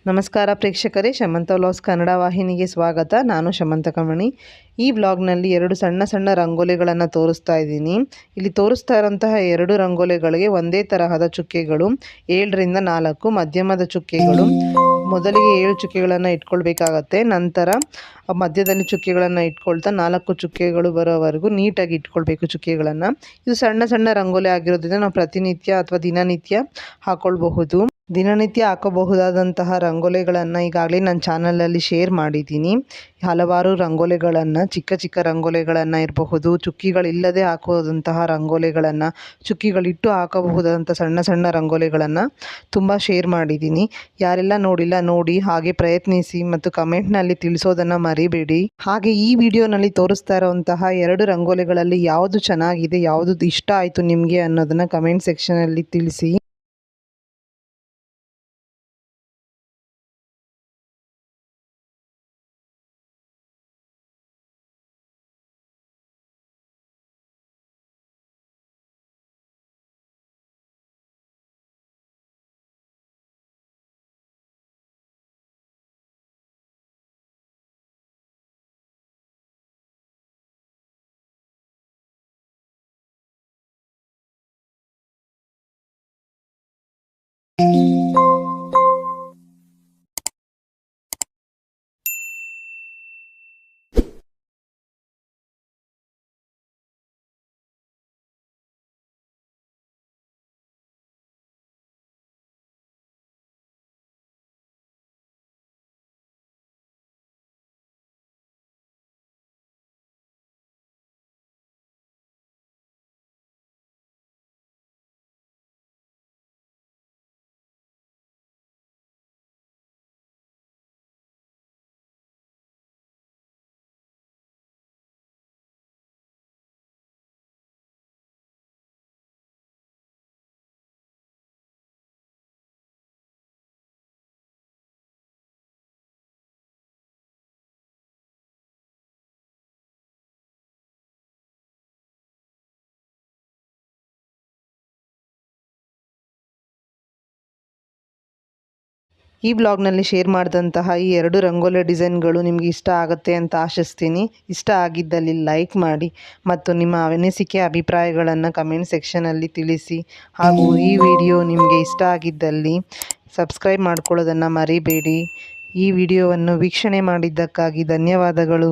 ನಮಸ್ಕಾರ ಪ್ರೇಕ್ಷಕರೇ, ಶಮಂತ ವ್ಲಾಗ್ಸ್ ಕನ್ನಡ ವಾಹಿನಿಗೆ ಸ್ವಾಗತ. ನಾನು ಶಮಂತ ಕಮಣಿ. ಈ ವ್ಲಾಗ್ನಲ್ಲಿ 2 ಸಣ್ಣ ಸಣ್ಣ ರಂಗೋಲಿಗಳನ್ನು ತೋರಿಸ್ತಾ ಇದ್ದೀನಿ. ಇಲ್ಲಿ ತೋರಿಸ್ತಾ ಇರೋಂತಹ 2 ರಂಗೋಲಿಗಳಿಗೆ ಒಂದೇ ತರಹದ ಚುಕ್ಕೆಗಳು, 7ರಿಂದ 4 ಮಧ್ಯಮದ ಚುಕ್ಕೆಗಳು. ಮೊದಲಿಗೆ 7 ಚುಕ್ಕೆಗಳನ್ನು ಇಟ್ಕೊಳ್ಬೇಕಾಗತ್ತೆ. ನಂತರ ಮಧ್ಯದಲ್ಲಿ ಚುಕ್ಕೆಗಳನ್ನು ಇಟ್ಕೊಳ್ತಾ 4 ಚುಕ್ಕೆಗಳು ಬರೋವರೆಗೂ ನೀಟಾಗಿ ಇಟ್ಕೊಳ್ಬೇಕು ಚುಕ್ಕೆಗಳನ್ನು. ಇದು ಸಣ್ಣ ಸಣ್ಣ ರಂಗೋಲಿ ಆಗಿರೋದ್ರಿಂದ ನಾವು ಪ್ರತಿನಿತ್ಯ ಅಥವಾ ದಿನನಿತ್ಯ ಹಾಕ್ಕೊಳ್ಬಹುದು. ದಿನನಿತ್ಯ ಹಾಕಬಹುದಾದಂತಹ ರಂಗೋಲಿಗಳನ್ನು ಈಗಾಗಲೇ ನನ್ನ ಚಾನಲಲ್ಲಿ ಶೇರ್ ಮಾಡಿದ್ದೀನಿ. ಹಲವಾರು ರಂಗೋಲಿಗಳನ್ನು, ಚಿಕ್ಕ ಚಿಕ್ಕ ರಂಗೋಲಿಗಳನ್ನು ಇರಬಹುದು, ಚುಕ್ಕಿಗಳಿಲ್ಲದೆ ಹಾಕುವಂತಹ ರಂಗೋಲಿಗಳನ್ನು, ಚುಕ್ಕಿಗಳಿಟ್ಟು ಹಾಕಬಹುದಾದಂಥ ಸಣ್ಣ ಸಣ್ಣ ರಂಗೋಲಿಗಳನ್ನು ತುಂಬ ಶೇರ್ ಮಾಡಿದ್ದೀನಿ. ಯಾರೆಲ್ಲ ನೋಡಿಲ್ಲ ನೋಡಿ ಹಾಗೆ ಪ್ರಯತ್ನಿಸಿ ಮತ್ತು ಕಮೆಂಟ್ನಲ್ಲಿ ತಿಳಿಸೋದನ್ನು ಮರಿಬೇಡಿ. ಹಾಗೆ ಈ ವಿಡಿಯೋನಲ್ಲಿ ತೋರಿಸ್ತಾ ಇರುವಂತಹ 2 ರಂಗೋಲಿಗಳಲ್ಲಿ ಯಾವುದು ಚೆನ್ನಾಗಿದೆ, ಯಾವುದು ಇಷ್ಟ ಆಯಿತು ನಿಮಗೆ ಅನ್ನೋದನ್ನು ಕಮೆಂಟ್ ಸೆಕ್ಷನಲ್ಲಿ ತಿಳಿಸಿ. ಈ ಬ್ಲಾಗ್ನಲ್ಲಿ ಶೇರ್ ಮಾಡಿದಂತಹ ಈ 2 ರಂಗೋಲಿ ಡಿಸೈನ್ಗಳು ನಿಮಗೆ ಇಷ್ಟ ಆಗುತ್ತೆ ಅಂತ ಆಶಿಸ್ತೀನಿ. ಇಷ್ಟ ಆಗಿದ್ದಲ್ಲಿ ಲೈಕ್ ಮಾಡಿ ಮತ್ತು ನಿಮ್ಮ ಅನಿಸಿಕೆ ಅಭಿಪ್ರಾಯಗಳನ್ನು ಕಮೆಂಟ್ ಸೆಕ್ಷನಲ್ಲಿ ತಿಳಿಸಿ. ಹಾಗೂ ಈ ವಿಡಿಯೋ ನಿಮಗೆ ಇಷ್ಟ ಆಗಿದ್ದಲ್ಲಿ ಸಬ್ಸ್ಕ್ರೈಬ್ ಮಾಡ್ಕೊಳ್ಳೋದನ್ನು ಮರಿಬೇಡಿ. ಈ ವಿಡಿಯೋವನ್ನು ವೀಕ್ಷಣೆ ಮಾಡಿದ್ದಕ್ಕಾಗಿ ಧನ್ಯವಾದಗಳು.